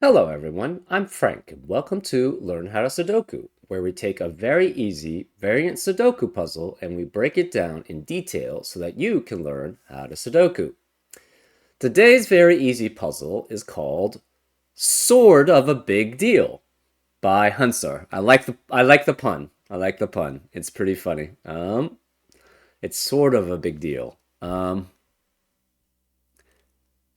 Hello everyone, I'm Frank and welcome to Learn How to Sudoku, where we take a very easy variant Sudoku puzzle and we break it down in detail so that you can learn how to Sudoku. Today's very easy puzzle is called Sword of a Big Deal by Hunsar. I like the pun. I like the pun. It's pretty funny. It's sort of a big deal.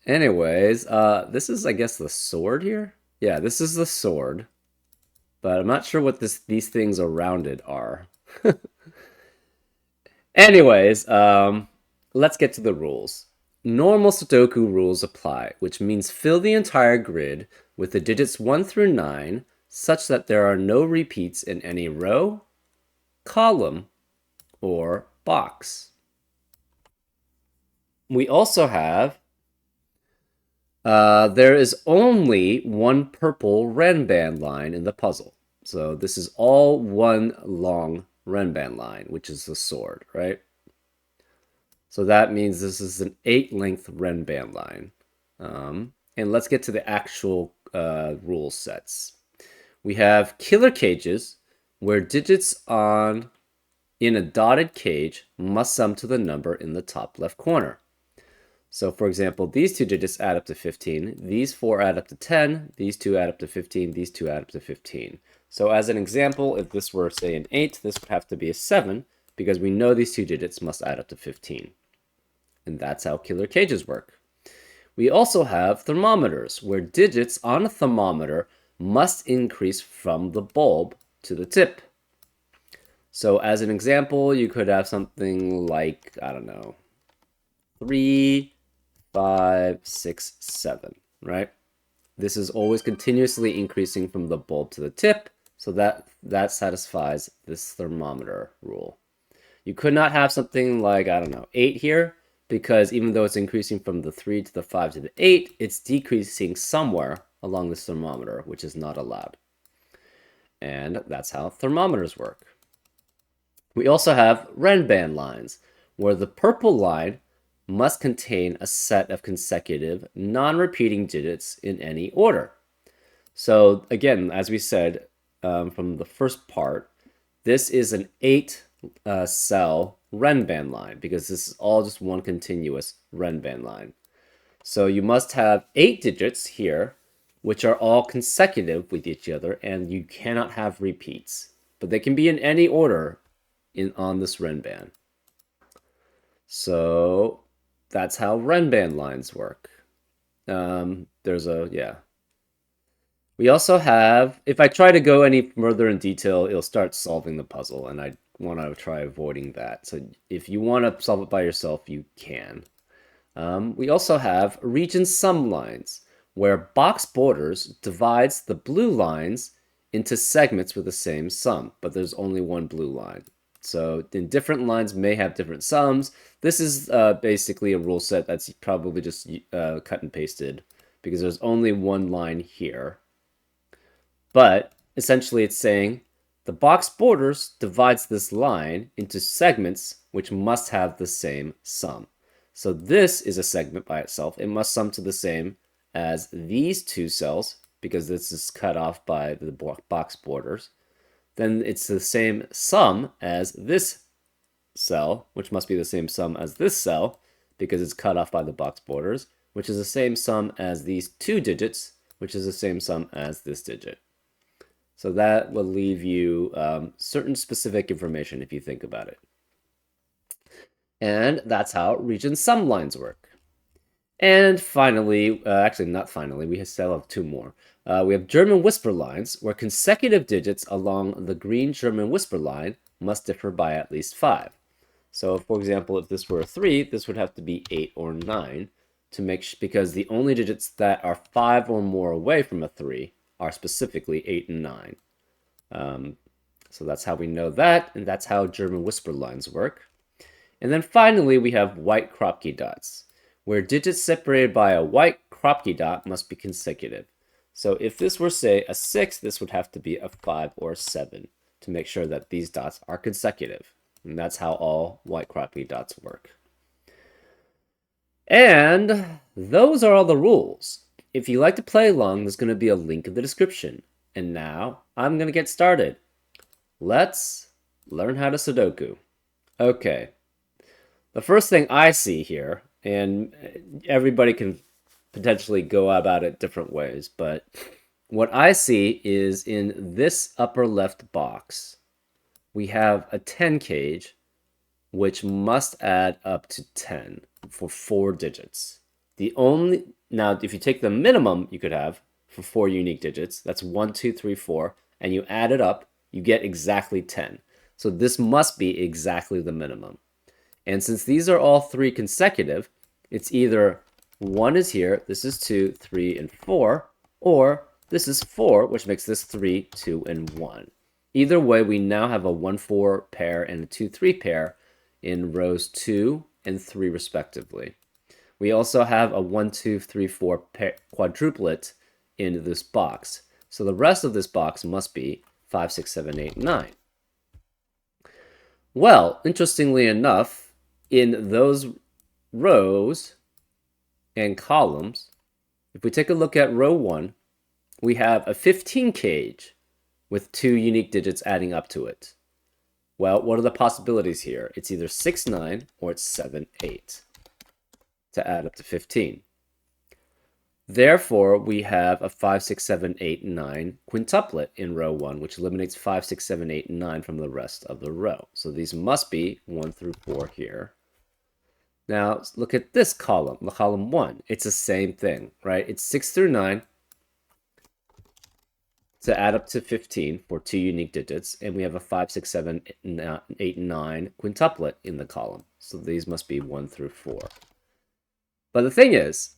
This is I guess the sword here. Yeah, this is the sword. But I'm not sure what these things around it are. Anyways, let's get to the rules. Normal Sudoku rules apply, which means fill the entire grid with the digits 1 through 9 such that there are no repeats in any row, column, or box. We also have there is only one purple Renban line in the puzzle. So this is all one long Renban line, which is the sword, right? So that means this is an 8-length Renban line. And let's get to the actual rule sets. We have killer cages, where digits in a dotted cage must sum to the number in the top left corner. So for example, these two digits add up to 15, these four add up to 10, these two add up to 15, these two add up to 15. So as an example, if this were, say, an 8, this would have to be a 7, because we know these two digits must add up to 15. And that's how killer cages work. We also have thermometers, where digits on a thermometer must increase from the bulb to the tip. So as an example, you could have something like, I don't know, 3, 5, 6, 7, right? This is always continuously increasing from the bulb to the tip, so that satisfies this thermometer rule. You could not have something like, I don't know, 8 here, because even though it's increasing from the 3 to the 5 to the 8, it's decreasing somewhere along this thermometer, which is not allowed. And that's how thermometers work. We also have Renban lines, where the purple line must contain a set of consecutive, non-repeating digits in any order. So again, as we said from the first part, this is an 8-cell Renban line because this is all just one continuous Renban line. So you must have 8 digits here, which are all consecutive with each other, and you cannot have repeats. But they can be in any order on this Renban. So that's how Renban lines work. We also have, if I try to go any further in detail, it'll start solving the puzzle, and I want to try avoiding that. So if you want to solve it by yourself, you can. We also have region sum lines, where box borders divides the blue lines into segments with the same sum, but there's only one blue line. So in different lines may have different sums. This is basically a rule set that's probably just cut and pasted because there's only one line here. But essentially it's saying the box borders divides this line into segments which must have the same sum. So this is a segment by itself. It must sum to the same as these two cells because this is cut off by the box borders. Then it's the same sum as this cell, which must be the same sum as this cell, because it's cut off by the box borders, which is the same sum as these two digits, which is the same sum as this digit. So that will leave you certain specific information if you think about it. And that's how region sum lines work. And finally, actually not finally, we still have two more. We have German whisper lines, where consecutive digits along the green German whisper line must differ by at least 5. So, for example, if this were a 3, this would have to be 8 or 9 to because the only digits that are 5 or more away from a 3 are specifically 8 and 9. So that's how we know that, and that's how German whisper lines work. And then finally, we have white Kropke dots, where digits separated by a white Kropke dot must be consecutive. So if this were, say, a 6, this would have to be a 5 or a 7 to make sure that these dots are consecutive. And that's how all white Kropke dots work. And those are all the rules. if you like to play along, there's going to be a link in the description. And now I'm going to get started. Let's learn how to Sudoku. Okay, the first thing I see here, and everybody can potentially go about it different ways, but what I see is in this upper left box, we have a 10 cage, which must add up to 10 for 4 digits. Now, if you take the minimum you could have for 4 unique digits, that's 1, 2, 3, 4, and you add it up, you get exactly 10. So this must be exactly the minimum. And since these are all 3 consecutive, it's either 1 is here, this is 2, 3, and 4, or this is 4, which makes this 3, 2, and 1. Either way, we now have a 1-4 pair and a 2-3 pair in rows 2 and 3 respectively. We also have a 1, 2, 3, 4 quadruplet in this box. So the rest of this box must be 5, 6, 7, 8, 9. Well, interestingly enough, in those rows and columns, if we take a look at row 1, we have a 15 cage with 2 unique digits adding up to it. Well, what are the possibilities here? It's either 6, 9, or it's 7, 8 to add up to 15. Therefore, we have a 5, 6, 7, 8, 9 quintuplet in row 1, which eliminates 5, 6, 7, 8, and 9 from the rest of the row. So these must be 1 through 4 here. Now, look at this column, the column 1. It's the same thing, right? It's 6 through 9 to add up to 15 for 2 unique digits, and we have a 5, 6, 7, 8, 9 quintuplet in the column. So these must be 1 through 4. But the thing is,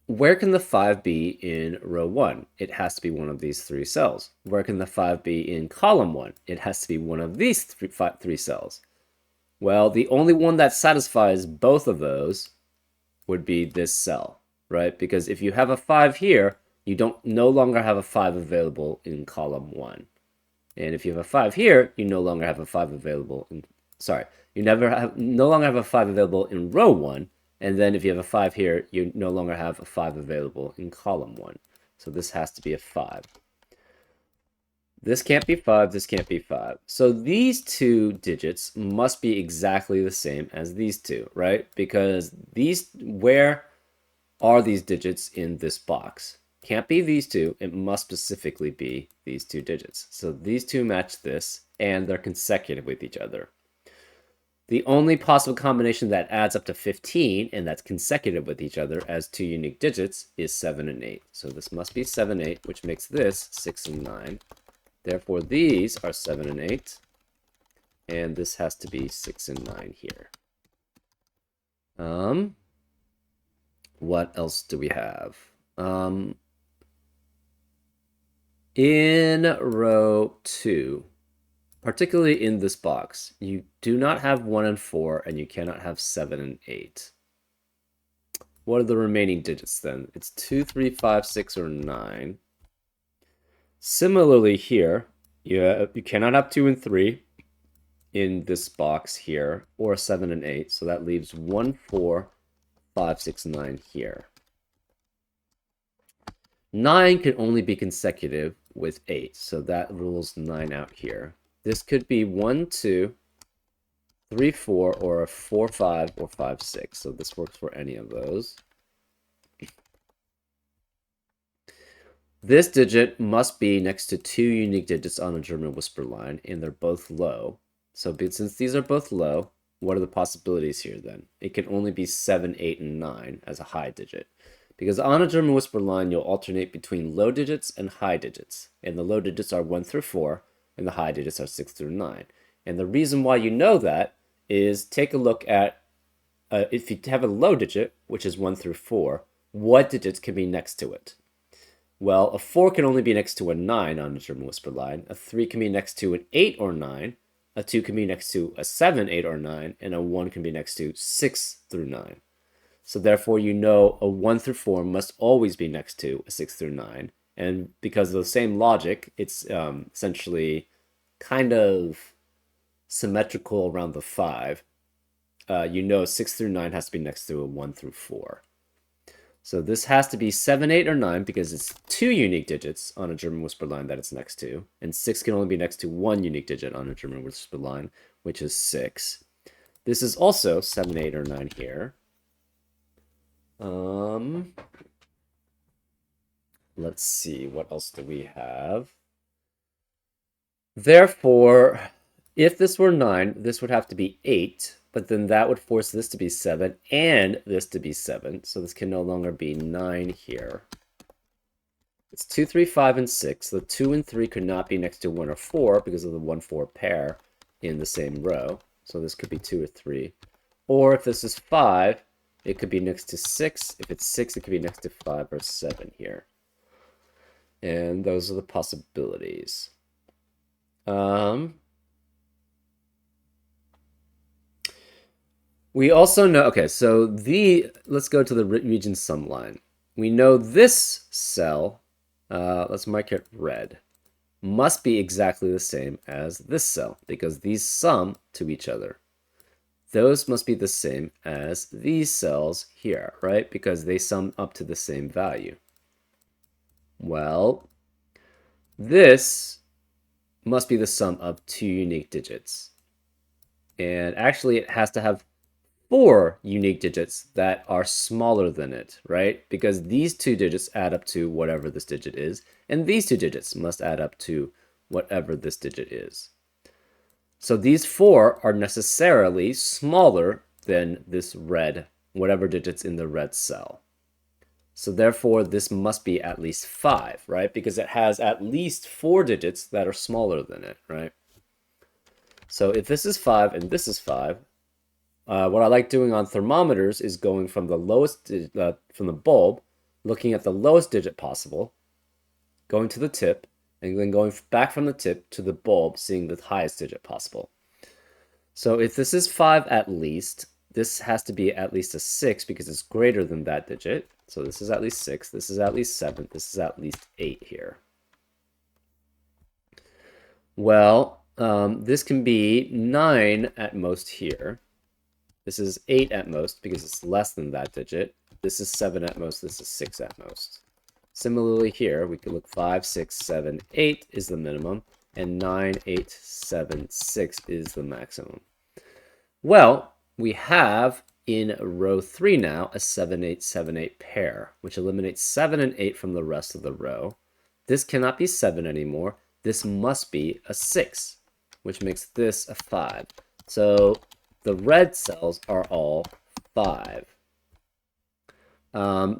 where can the 5 be in row 1? It has to be one of these 3 cells. Where can the 5 be in column 1? It has to be one of these 3 cells. Well, the only one that satisfies both of those would be this cell, right? Because if you have a 5 here, you no longer have a 5 available in column 1. And if you have a 5 here, you no longer have a 5 available in, you no longer have a 5 available in row 1. And then if you have a 5 here, you no longer have a 5 available in column 1. So this has to be a 5. This can't be 5, this can't be 5. So these 2 digits must be exactly the same as these 2, right? Because where are these digits in this box? Can't be these 2, it must specifically be these 2 digits. So these 2 match this, and they're consecutive with each other. The only possible combination that adds up to 15 and that's consecutive with each other as 2 unique digits is 7 and 8. So this must be 7, 8, which makes this 6 and 9. Therefore, these are 7 and 8, and this has to be 6 and 9 here. What else do we have? In row 2, particularly in this box, you do not have 1 and 4, and you cannot have 7 and 8. What are the remaining digits then? It's 2, 3, 5, 6, or 9. Similarly here, you cannot have 2 and 3 in this box here, or 7 and 8, so that leaves 1, 4, 5, 6, 9 here. 9 can only be consecutive with 8, so that rules 9 out here. This could be 1, 2, 3, 4, or a 4, 5, or 5, 6, so this works for any of those. This digit must be next to 2 unique digits on a German whisper line, and they're both low. So since these are both low, what are the possibilities here then? It can only be 7, 8, and 9 as a high digit. Because on a German whisper line, you'll alternate between low digits and high digits. And the low digits are 1 through 4, and the high digits are 6 through 9. And the reason why you know that is take a look at, if you have a low digit, which is 1 through 4, what digits can be next to it? Well, a 4 can only be next to a 9 on a German whisper line. A 3 can be next to an 8 or 9. A 2 can be next to a 7, 8, or 9. And a 1 can be next to 6 through 9. So therefore, you know a 1 through 4 must always be next to a 6 through 9. And because of the same logic, it's essentially kind of symmetrical around the 5. You know 6 through 9 has to be next to a 1 through 4. So this has to be 7, 8, or 9 because it's 2 unique digits on a German whisper line that it's next to. And 6 can only be next to 1 unique digit on a German whisper line, which is 6. This is also 7, 8, or 9 here. Let's see, what else do we have? Therefore, if this were 9, this would have to be 8, but then that would force this to be 7 and this to be 7. So this can no longer be 9 here. It's 2, 3, 5, and 6. The 2 and 3 could not be next to 1 or 4 because of the 1, 4 pair in the same row. So this could be 2 or 3. Or if this is 5, it could be next to 6. If it's 6, it could be next to 5 or 7 here. And those are the possibilities. We also know, okay, so let's go to the region sum line. We know this cell, let's mark it red, must be exactly the same as this cell because these sum to each other. Those must be the same as these cells here, right? Because they sum up to the same value. Well, this must be the sum of 2 unique digits. And actually, it has to have 4 unique digits that are smaller than it, right? Because these 2 digits add up to whatever this digit is, and these 2 digits must add up to whatever this digit is. So these 4 are necessarily smaller than this red, whatever digits in the red cell. So therefore, this must be at least 5, right? Because it has at least 4 digits that are smaller than it, right? So if this is 5 and this is 5, what I like doing on thermometers is going from the lowest, from the bulb, looking at the lowest digit possible, going to the tip, and then going back from the tip to the bulb, seeing the highest digit possible. So if this is 5 at least, this has to be at least a 6 because it's greater than that digit. So this is at least 6, this is at least 7, this is at least 8 here. Well, this can be 9 at most here. This is 8 at most because it's less than that digit. This is 7 at most, this is 6 at most. Similarly here, we could look 5, 6, 7, 8 is the minimum, and 9, 8, 7, 6 is the maximum. Well, we have in row 3 now a 7, 8, 7, 8 pair, which eliminates 7 and 8 from the rest of the row. This cannot be 7 anymore. This must be a 6, which makes this a 5. So the red cells are all 5.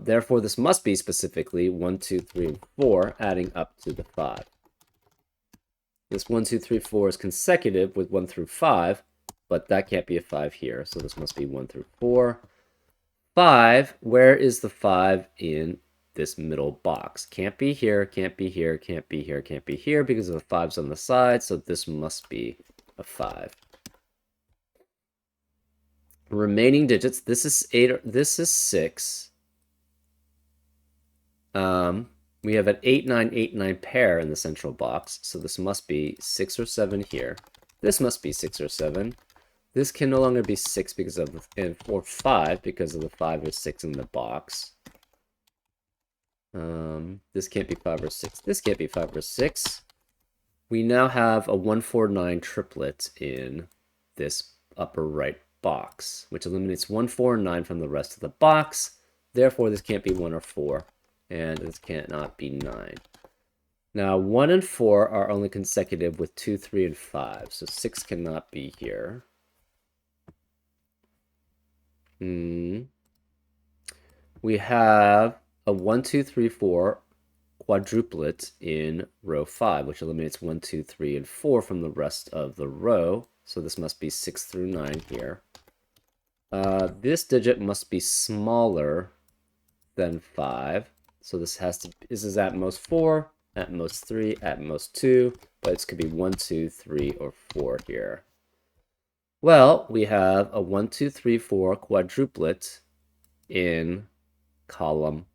Therefore, this must be specifically 1, 2, 3, and 4, adding up to the 5. This 1, 2, 3, 4 is consecutive with 1 through 5, but that can't be a 5 here, so this must be 1 through 4. 5, where is the 5 in this middle box? Can't be here, can't be here, can't be here, can't be here, because of the 5's on the side, so this must be a 5. Remaining digits, this is 8, this is 6. We have an 8, 9, 8, 9 pair in the central box, so this must be 6 or 7 here. This must be 6 or 7. This can no longer be 6 because of the, or 5 because of the 5 or 6 in the box. This can't be 5 or 6. This can't be 5 or 6. We now have a 1, 4, 9 triplet in this upper right box, which eliminates 1, 4, and 9 from the rest of the box. Therefore, this can't be 1 or 4, and this cannot be 9. Now, 1 and 4 are only consecutive with 2, 3, and 5, so 6 cannot be here. We have a 1, 2, 3, 4 quadruplet in row 5, which eliminates 1, 2, 3, and 4 from the rest of the row. So this must be 6 through 9 here. This digit must be smaller than 5. So this is at most 4, at most 3, at most 2, but it could be 1, 2, 3, or 4 here. Well, we have a 1, 2, 3, 4 quadruplet in column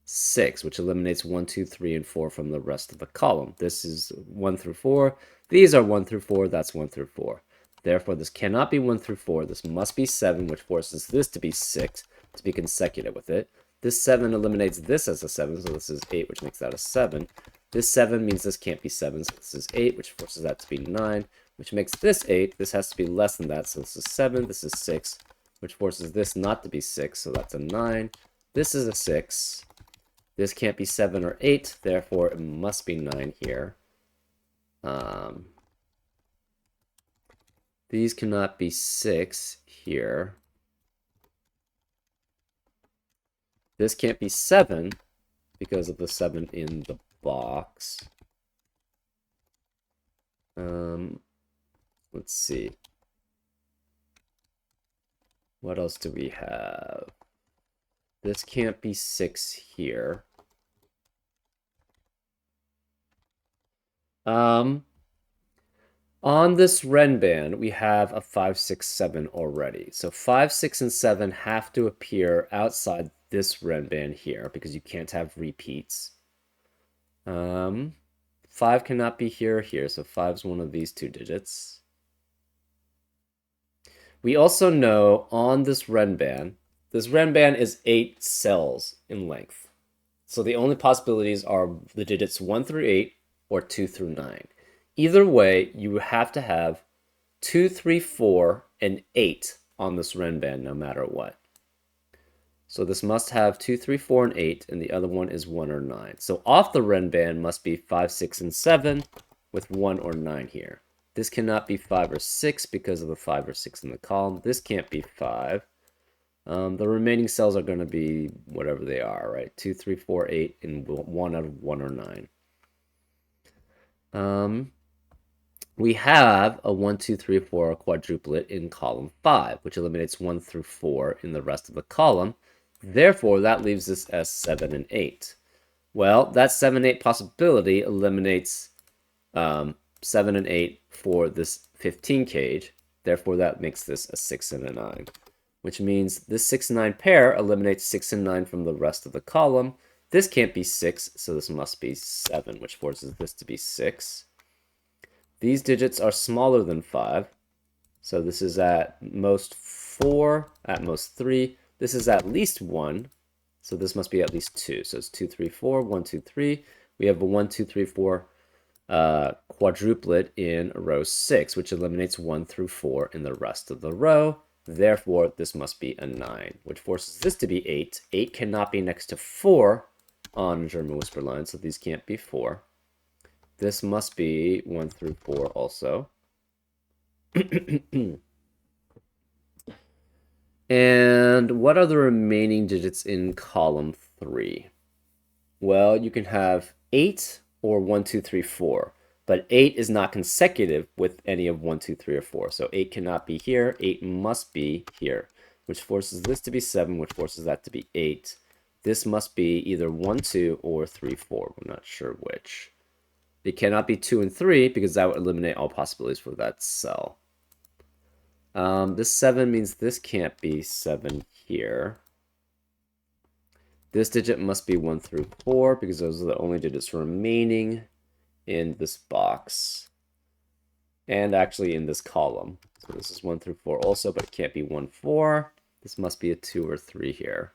6, which eliminates 1, 2, 3, and 4 from the rest of the column. This is 1 through 4. These are 1 through 4. That's 1 through 4. Therefore, this cannot be 1 through 4. This must be 7, which forces this to be 6 to be consecutive with it. This 7 eliminates this as a 7, so this is 8, which makes that a 7. This 7 means this can't be 7, so this is 8, which forces that to be 9, which makes this 8. This has to be less than that, so this is 7, this is 6, which forces this not to be 6, so that's a 9. This is a 6. This can't be 7 or 8, therefore it must be 9 here. These cannot be 6 here. This can't be 7 because of the 7 in the box. Let's see. What else do we have? This can't be 6 here. On this Renban, we have a 5, 6, 7 already. So 5, 6, and 7 have to appear outside this Renban here because you can't have repeats. 5 cannot be here or here, so 5 is one of these two digits. We also know on this Renban is 8 cells in length. So the only possibilities are the digits 1 through 8 or 2 through 9. Either way, you have to have 2, 3, 4, and 8 on this Renban no matter what. So this must have 2, 3, 4, and 8, and the other one is 1 or 9. So off the Renban must be 5, 6, and 7 with 1 or 9 here. This cannot be 5 or 6 because of the 5 or 6 in the column. This can't be 5. The remaining cells are going to be whatever they are, right? 2, 3, 4, 8, and 1 out of 1 or 9. We have a 1, 2, 3, 4 quadruplet in column 5, which eliminates 1 through 4 in the rest of the column. Therefore, that leaves us as 7 and 8. Well, that 7, 8 possibility eliminates 7 and 8 for this 15 cage. Therefore, that makes this a 6 and a 9, which means this 6 and 9 pair eliminates 6 and 9 from the rest of the column. This can't be 6, so this must be 7, which forces this to be 6. These digits are smaller than 5, so this is at most 4, at most 3. This is at least 1, so this must be at least 2. So it's 2, 3, 4, 1, 2, 3. We have a 1, 2, 3, 4 quadruplet in row 6, which eliminates 1 through 4 in the rest of the row. Therefore, this must be a 9, which forces this to be 8. 8 cannot be next to 4 on German whisper line, so these can't be 4. This must be 1 through 4 also. And what are the remaining digits in column 3? Well, you can have 8 or 1, 2, 3, 4. But 8 is not consecutive with any of 1, 2, 3, or 4. So 8 cannot be here. 8 must be here, which forces this to be 7, which forces that to be 8. This must be either 1, 2, or 3, 4. We're not sure which. It cannot be 2 and 3 because that would eliminate all possibilities for that cell. This 7 means this can't be 7 here. This digit must be 1 through 4 because those are the only digits remaining in this box. And actually in this column. So this is 1 through 4 also, but it can't be 1, 4. This must be a 2 or 3 here.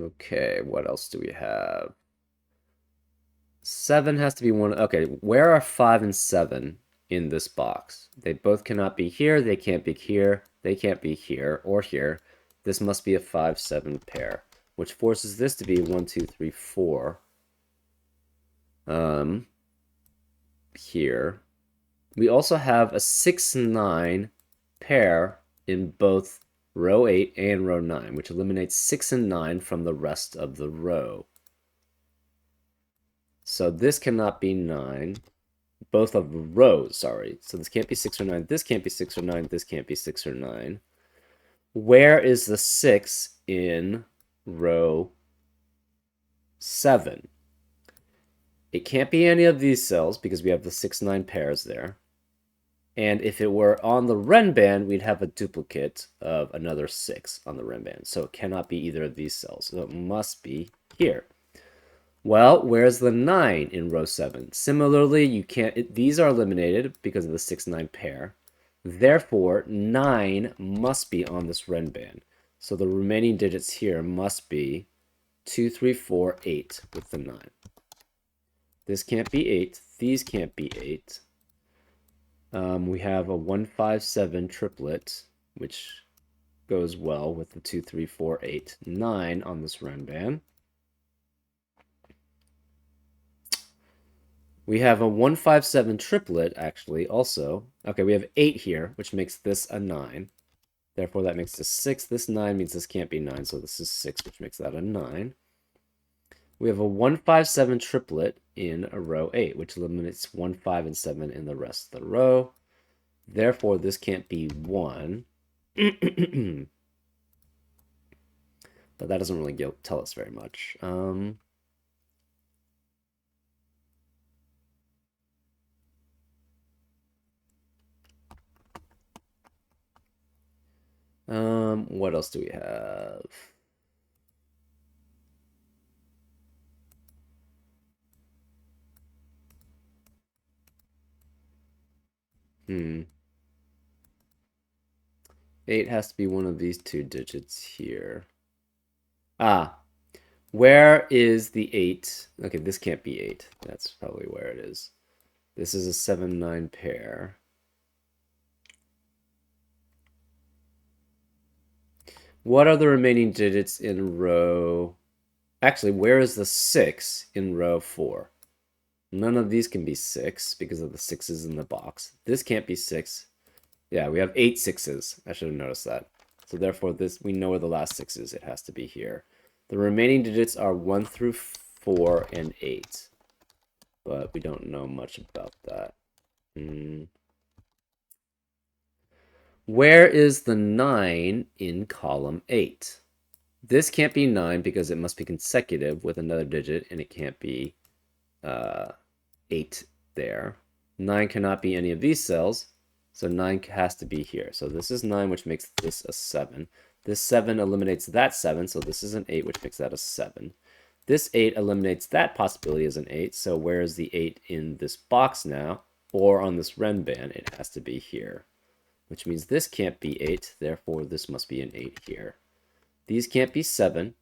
Okay, what else do we have? 7 has to be 1. Okay, where are 5 and 7 in this box? They both cannot be here. They can't be here. They can't be here or here. This must be a 5, 7 pair, which forces this to be 1, 2, 3, 4. Here. We also have a 6, 9 pair in both row 8 and row 9, which eliminates 6 and 9 from the rest of the row. So this cannot be 9. Both of the rows, sorry. So this can't be 6 or 9. This can't be 6 or 9. This can't be 6 or 9. Where is the 6 in row 7? It can't be any of these cells because we have the 6, 9 pairs there. And if it were on the Renban, we'd have a duplicate of another 6 on the Renban. So it cannot be either of these cells. So it must be here. Well, where's the 9 in row 7? Similarly, you can't, these are eliminated because of the 6-9 pair. Therefore, 9 must be on this ren band. So the remaining digits here must be 2, 3, 4, 8 with the 9. This can't be 8. These can't be 8. We have a 1, 5, 7 triplet, which goes well with the 2, 3, 4, 8, 9 on this ren band. We have a 1, 5, 7 triplet, actually, also. Okay, we have 8 here, which makes this a 9. Therefore, that makes this 6. This 9 means this can't be 9, so this is 6, which makes that a 9. We have a 1, 5, 7 triplet in a row 8, which eliminates 1, 5, and 7 in the rest of the row. Therefore, this can't be 1. But that doesn't really tell us very much. What else do we have? Hmm. 8 has to be one of these two digits here. Ah, where is the 8? Okay, this can't be 8. That's probably where it is. This is a 7-9 pair. What are the remaining digits in row... Actually, where is the 6 in row 4? None of these can be 6 because of the 6s in the box. This can't be 6. Yeah, we have 8 6s. I should have noticed that. So therefore, this we know where the last 6 is. It has to be here. The remaining digits are 1 through 4 and 8. But we don't know much about that. Where is the 9 in column 8? This can't be 9 because it must be consecutive with another digit, and it can't be 8 there. 9 cannot be any of these cells, so 9 has to be here. So this is 9, which makes this a 7. This 7 eliminates that 7, so this is an 8, which makes that a 7. This 8 eliminates that possibility as an 8, so where is the 8 in this box now? Or on this ren band, it has to be here. Which means this can't be 8, therefore this must be an 8 here. These can't be 7,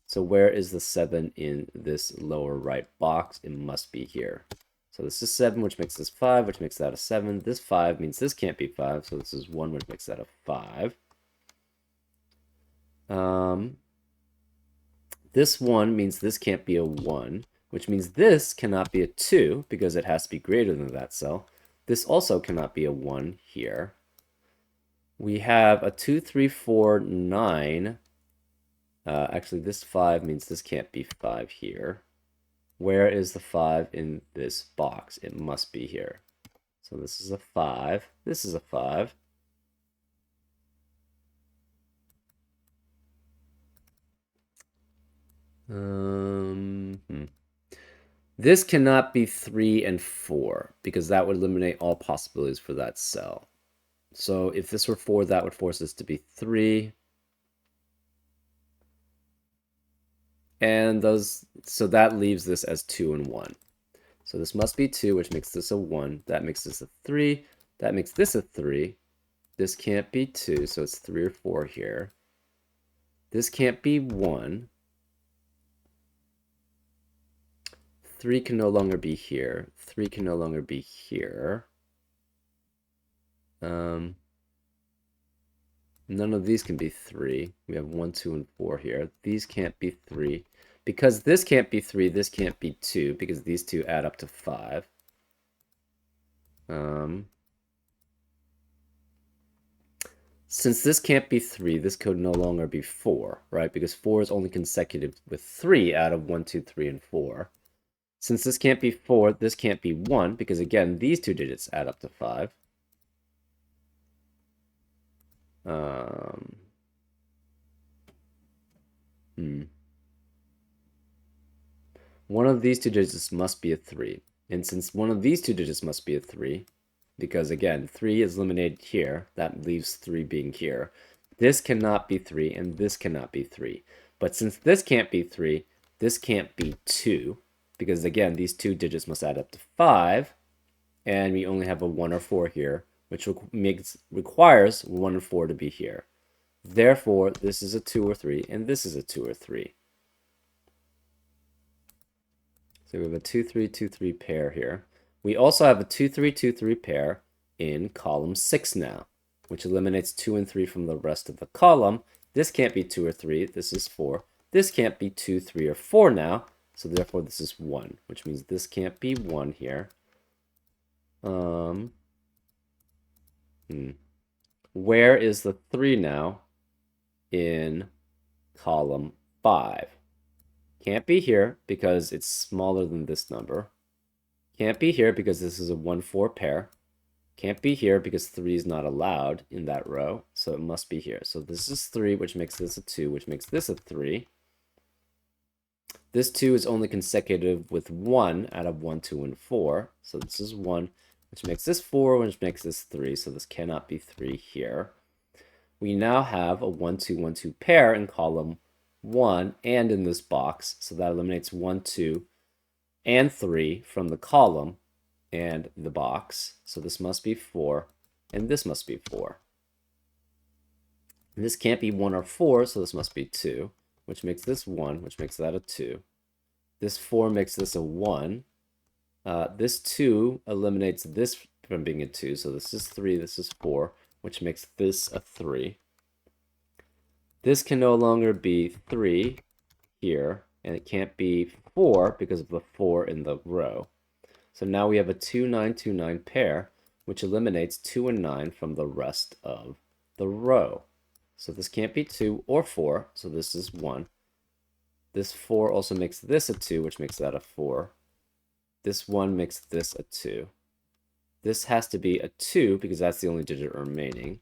so where is the 7 in this lower right box? It must be here. So this is 7, which makes this 5, which makes that a 7. This 5 means this can't be 5, so this is 1, which makes that a 5. This 1 means this can't be a 1, which means this cannot be a 2, because it has to be greater than that cell. This also cannot be a 1 here. We have a 2, 3, 4, 9. Actually, this 5 means this can't be 5 here. Where is the 5 in this box? It must be here. So this is a 5. This is a 5. This cannot be 3 and 4 because that would eliminate all possibilities for that cell. So if this were 4, that would force this to be 3. And so that leaves this as 2 and 1. So this must be 2, which makes this a 1. That makes this a 3. That makes this a 3. This can't be 2, so it's 3 or 4 here. This can't be 1. 3 can no longer be here. 3 can no longer be here. None of these can be 3. We have 1, 2, and 4 here. These can't be 3. Because this can't be 3, this can't be 2, because these two add up to 5. Since this can't be 3, this could no longer be 4, right? Because 4 is only consecutive with 3 out of 1, 2, 3, and 4. Since this can't be 4, this can't be 1, because again, these two digits add up to 5. One of these two digits must be a 3. And since one of these two digits must be a 3, because again, 3 is eliminated here, that leaves 3 being here. This cannot be 3, and this cannot be 3. But since this can't be 3, This can't be 2 because, again, these two digits must add up to 5, and we only have a 1 or 4 here, which requires 1 and 4 to be here. Therefore, this is a 2 or 3, and this is a 2 or 3. So we have a 2, 3, 2, 3 pair here. We also have a 2, 3, 2, 3 pair in column 6 now, which eliminates 2 and 3 from the rest of the column. This can't be 2 or 3. This is 4. This can't be 2, 3, or 4 now. So therefore, this is 1, which means this can't be 1 here. Where is the 3 now in column 5? Can't be here because it's smaller than this number. Can't be here because this is a 1-4 pair. Can't be here because 3 is not allowed in that row, so it must be here. So this is 3, which makes this a 2, which makes this a 3. This 2 is only consecutive with 1 out of 1, 2, and 4. So this is 1, which makes this 4, which makes this 3. So this cannot be 3 here. We now have a 1, 2, 1, 2 pair in column 1 and in this box. So that eliminates 1, 2, and 3 from the column and the box. So this must be 4, and this must be 4. And this can't be 1 or 4, so this must be 2, which makes this 1, which makes that a 2. This 4 makes this a 1. This 2 eliminates this from being a 2, so this is 3, this is 4, which makes this a 3. This can no longer be 3 here, and it can't be 4 because of the 4 in the row. So now we have a 2, 9, 2, 9 pair, which eliminates 2 and 9 from the rest of the row. So this can't be 2 or 4, so this is 1. This 4 also makes this a 2, which makes that a 4. This 1 makes this a 2. This has to be a 2 because that's the only digit remaining.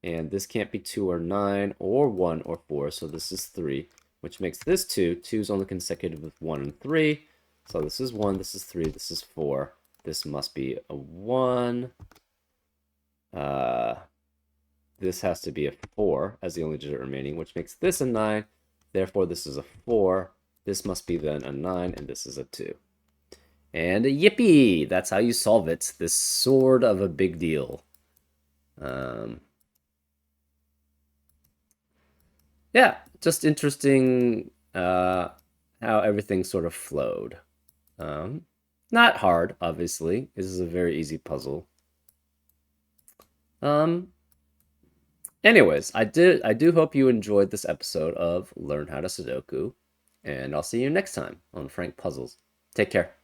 And this can't be 2 or 9 or 1 or 4, so this is 3, which makes this 2. 2 is only consecutive with 1 and 3. So this is 1, this is 3, this is 4. This must be a 1. This has to be a 4 as the only digit remaining, which makes this a 9. Therefore, this is a 4. This must be then a 9, and this is a 2. And yippee! That's how you solve it. This sort of a big deal. Yeah, just interesting how everything sort of flowed. Not hard, obviously. This is a very easy puzzle. Anyways, I do hope you enjoyed this episode of Learn How to Sudoku, and I'll see you next time on Frank Puzzles. Take care.